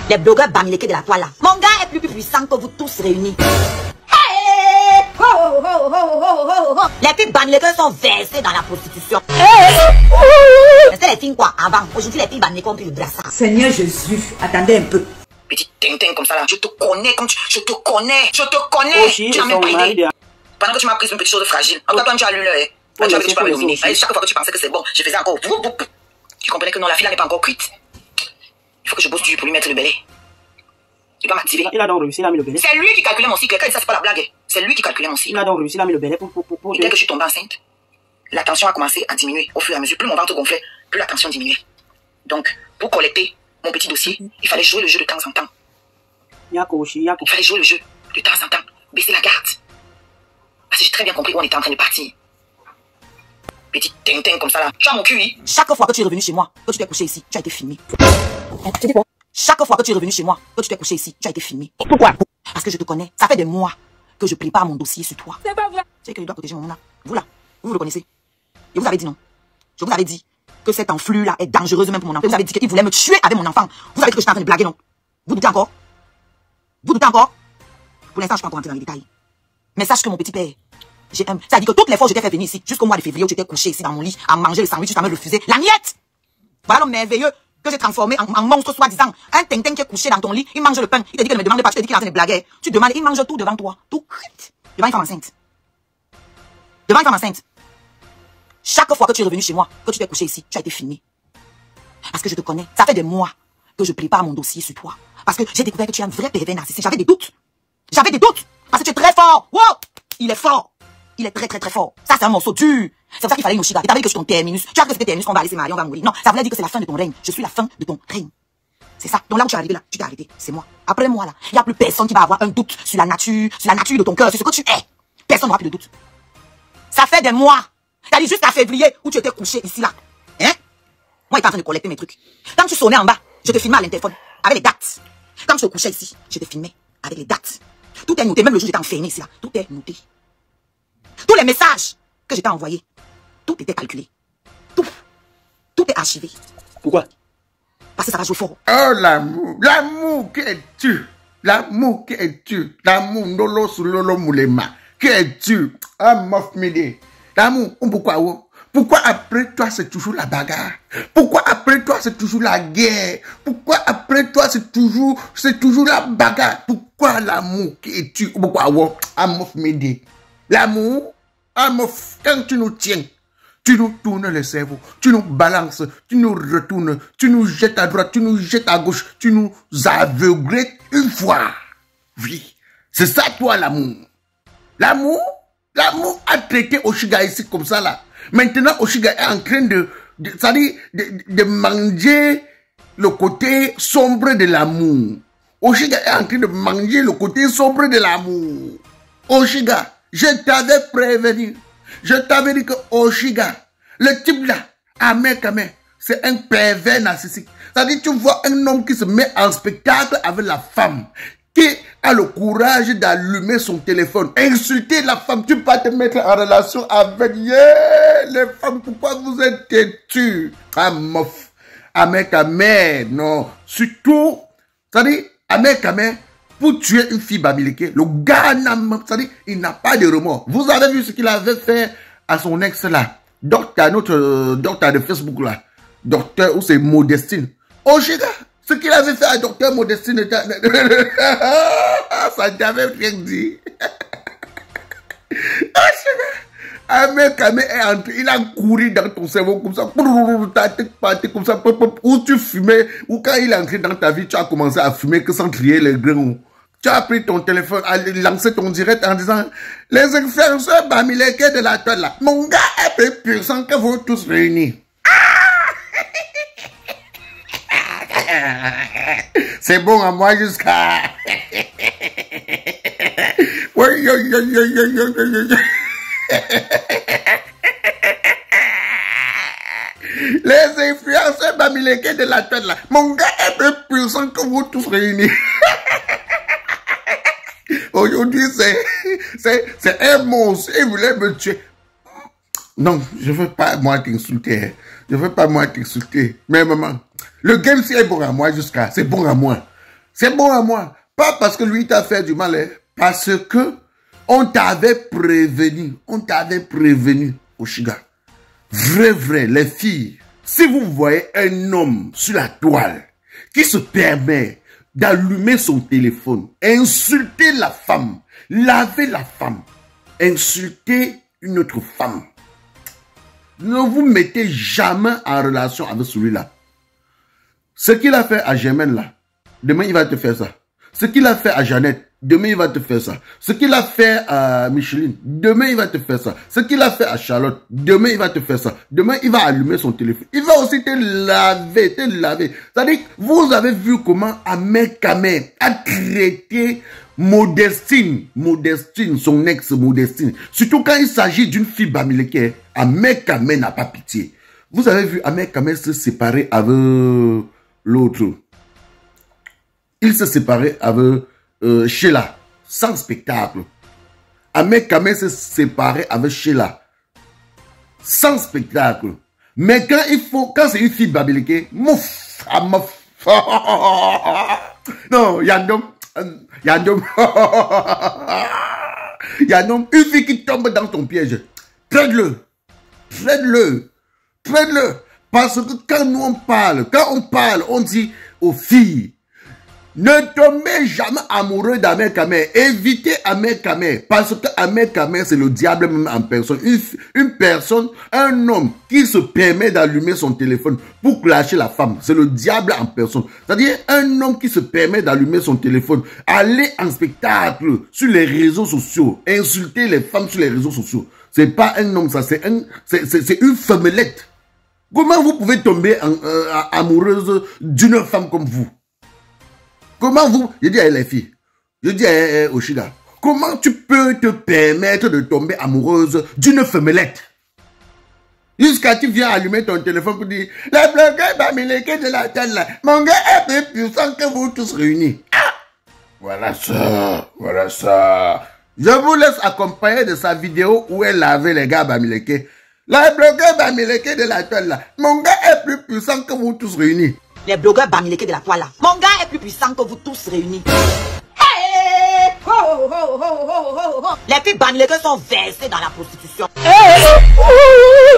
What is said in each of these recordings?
Les blogueurs bamilekés de la toile là. Mon gars est plus puissant que vous tous réunis. Les filles bamilekées sont versées dans la prostitution. C'était les filles quoi avant. Aujourd'hui les filles bamilekées ont pris le brassard. Seigneur Jésus, attendez un peu. Petit tintin comme ça là, je te connais comme je te connais. Tu n'as même pas idée. Pendant que tu m'as pris une petite chose fragile, en tout cas, tu as lu là. Tu avais dit que tu peux me dominer. Chaque fois que tu pensais que c'est bon, je faisais encore. Tu comprenais que non, la fille n'est pas encore cuite. Il faut que je bosse dur pour lui mettre le belé. Il va m'activer. Il a donc réussi, il a mis le belé. C'est lui qui calculait mon cycle. Ça, c'est pas la blague. C'est lui qui calculait mon cycle. Il a donc réussi, il a mis le belé pour. Et dès que je suis tombée enceinte, la tension a commencé à diminuer au fur et à mesure. Plus mon ventre gonflait, plus la tension diminuait. Donc, pour collecter mon petit dossier, il fallait jouer le jeu de temps en temps. Il fallait jouer le jeu de temps en temps. Baisser la garde. Parce que j'ai très bien compris où on était en train de partir. Petit tintin comme ça là. Tu as mon QI. Chaque fois que tu es revenu chez moi, que tu t'es couché ici, tu as été filmé. Tu dis quoi? Chaque fois que tu es revenu chez moi, que tu t'es couché ici, tu as été filmé. Pourquoi? Parce que je te connais. Ça fait des mois que je prépare mon dossier sur toi. C'est pas vrai. C'est que je dois protéger mon là. Vous là, vous le connaissez. Je vous avais dit non. Je vous avais dit que cet enflux là est dangereuse même pour mon enfant. Vous avez dit qu'il voulait me tuer avec mon enfant. Vous avez dit que j'étais en train de blaguer, non? Vous doutez encore? Vous doutez encore? Pour l'instant, je ne peux pas entrer dans les détails. Mais sache que mon petit père, ça dit que toutes les fois où je t'ai fait venir ici, jusqu'au mois de février où tu étais couché ici dans mon lit, à manger le sandwich, tu me refusé la miette. Voilà l'homme merveilleux que j'ai transformé en monstre soi-disant. Un tintin qui est couché dans ton lit, il mange le pain. Il te dit qu'il ne me demande pas, tu te dis qu'il est en train de blaguer. Tu demandes, il mange tout devant toi. Tout. Devant une femme enceinte. Devant une femme enceinte. Chaque fois que tu es revenu chez moi, que tu t'es couché ici, tu as été filmé. Parce que je te connais. Ça fait des mois que je prépare mon dossier sur toi. Parce que j'ai découvert que tu es un vrai pervers narcissique. J'avais des doutes. J'avais des doutes. Parce que tu es très fort. Wow! Il est fort. Il est très très très fort. Ça c'est un morceau dur. C'est pour ça qu'il fallait une Oshiga. Et t'avais dit que je suis ton terminus. Tu as dit que c'était terminus qu'on va aller se marier, on va mourir. Non, ça voulait dire que c'est la fin de ton règne. Je suis la fin de ton règne. C'est ça. Donc là où tu es arrivé là, tu t'es arrêté. C'est moi. Après moi là, il n'y a plus personne qui va avoir un doute sur la nature de ton cœur, sur ce que tu es. Personne n'aura plus de doute. Ça fait des mois. T'as dit jusqu'à février où tu étais couché ici là. Hein? Moi, j'étais en train de collecter mes trucs. Quand tu sonnais en bas, je te filmais à l'interphone avec les dates. Quand je te couchais ici, je te filmais avec les dates. Tout est noté, même le jour où j'étais enfermé ici là. Tout est noté. Tous les messages que je t'ai envoyés, tout était calculé. Tout est archivé. Pourquoi? Parce que ça va jouer fort. Oh l'amour, l'amour qui es-tu? L'amour qui es-tu? L'amour nolo sous lolo moulema. Qui es-tu? Ah mof midi. L'amour, pourquoi? Pourquoi après toi c'est toujours la bagarre? Pourquoi après toi c'est toujours la guerre? Pourquoi après toi c'est toujours la bagarre? Pourquoi l'amour qui es-tu? Pourquoi? Ah mof midi. L'amour, quand tu nous tiens, tu nous tournes le cerveau, tu nous balances, tu nous retournes, tu nous jettes à droite, tu nous jettes à gauche, tu nous aveugles une fois. Oui, c'est ça toi l'amour. L'amour a traité Oshiga ici comme ça là. Maintenant Oshiga est en train de manger le côté sombre de l'amour. Oshiga est en train de manger le côté sombre de l'amour. Oshiga, je t'avais prévenu. Je t'avais dit que Oshiga, le type là, Ahmed Kameh, c'est un pervers narcissique. C'est-à-dire, tu vois un homme qui se met en spectacle avec la femme, qui a le courage d'allumer son téléphone, insulter la femme, tu peux te mettre en relation avec les femmes. Pourquoi vous êtes têtus? Ah, mof. Ahmed Kameh, non. Surtout, c'est-à-dire, Ahmed Kameh, pour tuer une fille bamileke, le gars il n'a pas de remords. Vous avez vu ce qu'il avait fait à son ex là, docteur, notre docteur de Facebook là, docteur ou c'est Modestine. Oh Oshiga, ce qu'il avait fait à docteur Modestine, ça t'avait rien dit. Oshiga, Ahmed Kameh est entré, il a couru dans ton cerveau comme ça, ta tête partie comme ça, où tu fumais, ou quand il est entré dans ta vie, tu as commencé à fumer que sans trier les grains. Tu as pris ton téléphone, à lancer ton direct en disant, les influenceurs bamileke de la toile là, mon gars est plus puissant que vous tous réunis. C'est bon à moi jusqu'à... Les influenceurs bamileke de la toile là, mon gars est plus puissant que vous tous réunis. Aujourd'hui, c'est un monstre. Il voulait me tuer. Non, je ne veux pas moi t'insulter. Je ne veux pas moi t'insulter. Mais maman, le game c'est bon à moi jusqu'à. C'est bon à moi. C'est bon à moi. Pas parce que lui t'a fait du mal, hein, parce que on t'avait prévenu. On t'avait prévenu, Oshiga. Vrai, les filles. Si vous voyez un homme sur la toile qui se permet d'allumer son téléphone, insulter la femme, laver la femme, insulter une autre femme, ne vous mettez jamais en relation avec celui-là. Ce qu'il a fait à Germaine là, demain il va te faire ça. Ce qu'il a fait à Jeannette, demain il va te faire ça. Ce qu'il a fait à Micheline, demain il va te faire ça. Ce qu'il a fait à Charlotte, demain il va te faire ça. Demain il va allumer son téléphone. Il va aussi te laver, C'est-à-dire, vous avez vu comment Ahmed Kamer a traité Modestine, son ex Modestine. Surtout quand il s'agit d'une fille Bamileke, Ahmed Kamer n'a pas pitié. Vous avez vu Ahmed Kamer se séparer avec l'autre. Il s'est séparé avec Sheila, sans spectacle. Ahmed Kamer s'est séparé avec Sheila, sans spectacle. Mais quand c'est une fille Bamileke, mouf. Non, Yandom, une fille qui tombe dans ton piège. Traite-le. Parce que quand nous on parle, on dit aux filles, ne tombez jamais amoureux d'Ahmed Kamer. Évitez Ahmed Kamer. Parce que Ahmed Kamer, c'est le diable même en personne. Une personne, un homme qui se permet d'allumer son téléphone pour clasher la femme. C'est le diable en personne. C'est-à-dire un homme qui se permet d'allumer son téléphone, aller en spectacle sur les réseaux sociaux, insulter les femmes sur les réseaux sociaux. C'est pas un homme, ça, c'est une femmelette. Comment vous pouvez tomber amoureuse d'une femme comme vous? Comment vous, je dis à les filles, je dis à Oshiga, comment tu peux te permettre de tomber amoureuse d'une femmelette? Jusqu'à tu viens allumer ton téléphone pour dire, le blogueur Bamileke de la tête là, mon gars est plus puissant que vous tous réunis. Ah! Voilà ça. Je vous laisse accompagner de sa vidéo où elle lavait les gars Bamileke. Le blogueur Bamileke de la toile là, mon gars est plus puissant que vous tous réunis. Les blogueurs Bamileke de la toile là. Mon gars est plus puissant que vous tous réunis. Hey! Ho, ho, ho, ho, ho, ho. Les filles Bamileke sont versées dans la prostitution.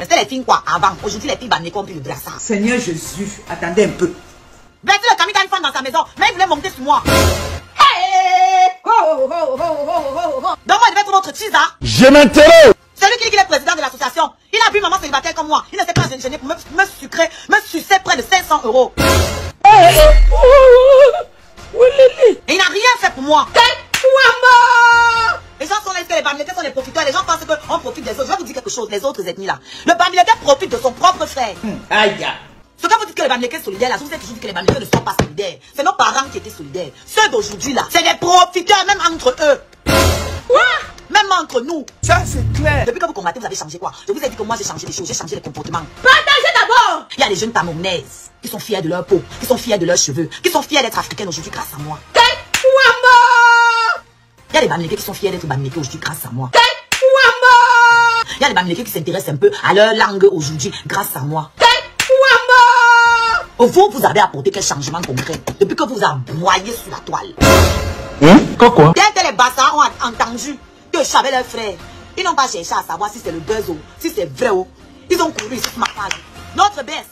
C'était les filles quoi avant. Aujourd'hui les filles Bamileke ont plus de brassard. Seigneur Jésus, attendez un peu. Verser le Kamika une femme dans sa maison, mais il voulait monter sur moi. Hey! Ho, ho, ho, ho, ho, ho, ho. Donc moi je vais être votre tisa. Je m'intéresse. Celui qui dit qu'il est président de l'association, il a vu maman célibataire comme moi. Il ne s'est pas gêné pour me sucer près de 500 €. Et il n'a rien fait pour moi. Les gens sont là, les Bamileke sont les profiteurs. Les gens pensent qu'on profite des autres. Je vais vous dire quelque chose, les autres ethnies là. Le Bamileke profite de son propre frère. Aïe. Ce que vous dites que les Bamileke sont solidaires là, je vous ai toujours dit que les Bamileke ne sont pas solidaires. C'est nos parents qui étaient solidaires. Ceux d'aujourd'hui là, c'est des profiteurs même entre eux. Quoi? Même entre nous. Ça c'est clair. Depuis que vous combattez, vous avez changé quoi? Je vous ai dit que moi j'ai changé les choses, j'ai changé les comportements. Partagez d'abord. Il y a les jeunes Camerounaises qui sont fiers de leur peau, qui sont fiers de leurs cheveux, qui sont fiers d'être africaines aujourd'hui grâce à moi. Il y a les Bamileke qui sont fiers d'être Bamileke aujourd'hui grâce à moi. Il y a les Bamileke qui s'intéressent un peu à leur langue aujourd'hui grâce à moi. Vous avez apporté quel changement concret depuis que vous aboyez sur la toile? Quoi? Dès que les Bassans ont entendu que j'avais leur frère, ils n'ont pas cherché à savoir si c'est le buzz ou si c'est vrai ou. Ils ont couru sur ma page. Notre baisse.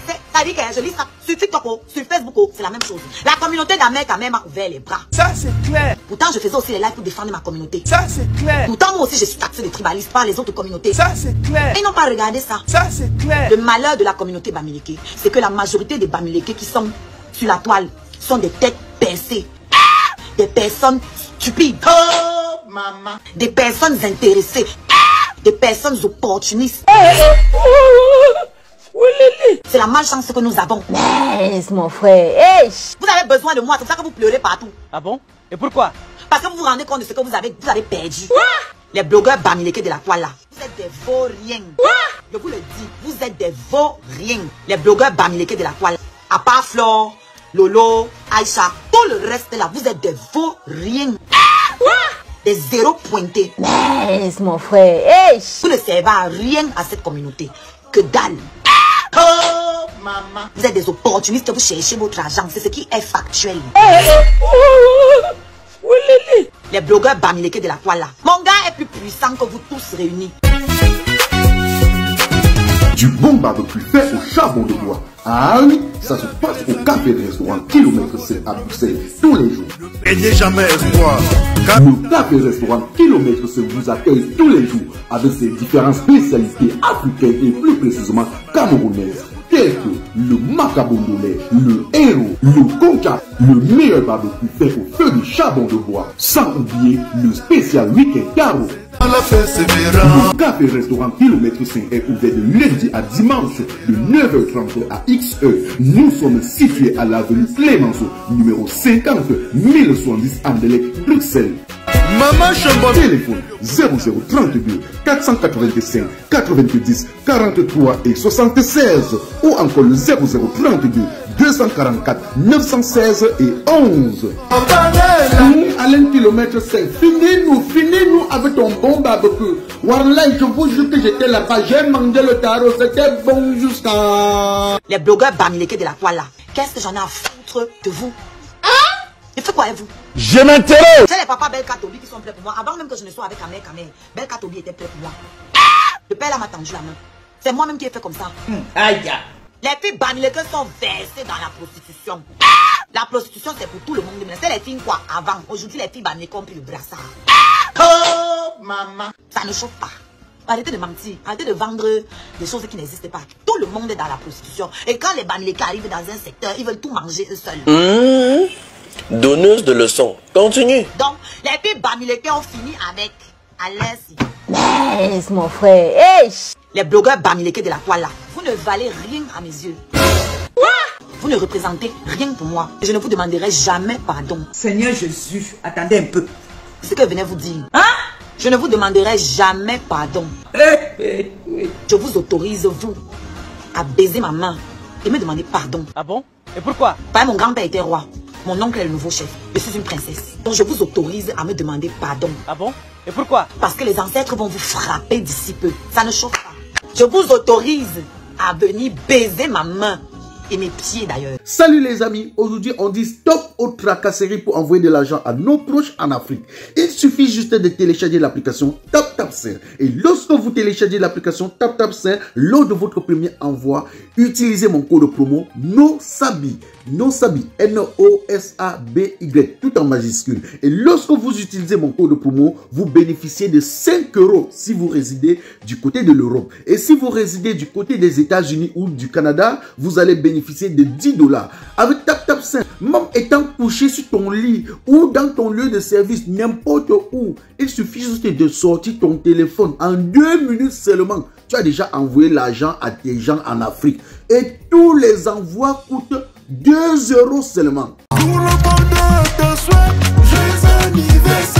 C'est-à-dire que je lis ça sur TikTok, sur Facebook, c'est la même chose. La communauté d'Ahmed Kamer m'a ouvert les bras. Ça c'est clair. Pourtant, je faisais aussi les lives pour défendre ma communauté. Ça c'est clair. Pourtant, moi aussi, je suis taxé de tribaliste par les autres communautés. Ça c'est clair. Ils n'ont pas regardé ça. Ça c'est clair. Le malheur de la communauté Bamileke, c'est que la majorité des Bamileke qui sont sur la toile sont des têtes percées. Des personnes stupides. Oh, maman. Des personnes intéressées. Des personnes opportunistes. C'est la malchance que nous avons. Yes, mon frère. Hey. Vous avez besoin de moi, c'est pour ça que vous pleurez partout. Ah bon? Et pourquoi? Parce que vous vous rendez compte de ce que vous avez perdu. Les blogueurs Bamileke de la toile là, vous êtes des vauriens. Je vous le dis, vous êtes des vauriens. Les blogueurs Bamileke de la toile, à part Flore, Lolo, Aïcha, tout le reste là, vous êtes des vauriens. Des zéros pointés. Yes, mon frère. Hey. Vous ne servez à rien à cette communauté. Que dalle. Oh, maman. Vous êtes des opportunistes, vous cherchez votre argent. C'est ce qui est factuel. Les blogueurs bamileke de la toile là. Mon gars est plus puissant que vous tous réunis. Du bon barbecue fait au charbon de bois. Ah oui, ça se passe au café restaurant Kilomètre C à Bruxelles tous les jours. Et n'est jamais espoir. Le café restaurant Kilomètre C vous accueille tous les jours avec ses différentes spécialités africaines et plus précisément camerounaises. Tels que le macabondolais, le héros, le concha, le meilleur barbecue fait au feu de charbon de bois. Sans oublier le spécial week-end carreau. Le café restaurant Kilomètre 5 est ouvert de lundi à dimanche de 9h30 à XE. Nous sommes situés à l'avenue Clémenceau, numéro 50 1070 Anderlecht, Bruxelles. Maman Chambon. Téléphone 0032 485 90 43 et 76 ou encore le 0032 244 916 et 11. Alain Kilomètre 5, finis-nous avec ton bon barbecue. Warlai, je vous jure que j'étais là-bas, j'ai mangé le tarot, c'était bon jusqu'à... Les blogueurs bamileke de la toile là. Qu'est-ce que j'en ai à foutre de vous? Il fait quoi avec vous? Je m'interroge. C'est les papas Belka Tobi qui sont prêts pour moi. Avant même que je ne sois avec Kamer, Belka Tobi était prêt pour moi. Le père là m'a tendu la main. C'est moi-même qui ai fait comme ça. Aïe. Les filles bamileke sont versées dans la prostitution. La prostitution c'est pour tout le monde. C'est les filles quoi avant. Aujourd'hui les filles bamileke ont pris le brassard. Oh, maman. Ça ne chauffe pas. Arrêtez de mentir. Arrêtez de vendre des choses qui n'existent pas. Tout le monde est dans la prostitution. Et quand les bamileke arrivent dans un secteur, ils veulent tout manger eux seuls. Donneuse de leçons. Continue. Donc, les filles bamileke ont fini avec Alessi. Mince, mon frère. Hey. Les blogueurs bamileke de la toile là. Vous ne valez rien à mes yeux. Vous ne représentez rien pour moi. Et je ne vous demanderai jamais pardon. Seigneur Jésus, attendez un peu. C'est ce que je venais vous dire. Hein? Je ne vous demanderai jamais pardon. Je vous autorise, vous, à baiser ma main et me demander pardon. Ah bon? Et pourquoi? Parce que mon grand-père était roi. Mon oncle est le nouveau chef. Je suis une princesse. Donc je vous autorise à me demander pardon. Ah bon? Et pourquoi? Parce que les ancêtres vont vous frapper d'ici peu. Ça ne chauffe pas. Je vous autorise à venir baiser ma main. Et mes pieds d'ailleurs. Salut les amis, aujourd'hui on dit stop aux tracasseries pour envoyer de l'argent à nos proches en Afrique. Il suffit juste de télécharger l'application TapTapSend. Et lorsque vous téléchargez l'application TapTapSend, lors de votre premier envoi, utilisez mon code promo NOSABI. NOSABI, N-O-S-A-B-Y, tout en majuscule. Et lorsque vous utilisez mon code promo, vous bénéficiez de 5 € si vous résidez du côté de l'Europe. Et si vous résidez du côté des États-Unis ou du Canada, vous allez bénéficier de 10 $. Avec TapTapSend, même étant couché sur ton lit ou dans ton lieu de service, n'importe où, il suffit juste de sortir ton téléphone. En 2 minutes seulement, tu as déjà envoyé l'argent à tes gens en Afrique. Et tous les envois coûtent 2 € seulement. Pour le bonheur de soi, joyeux anniversaire.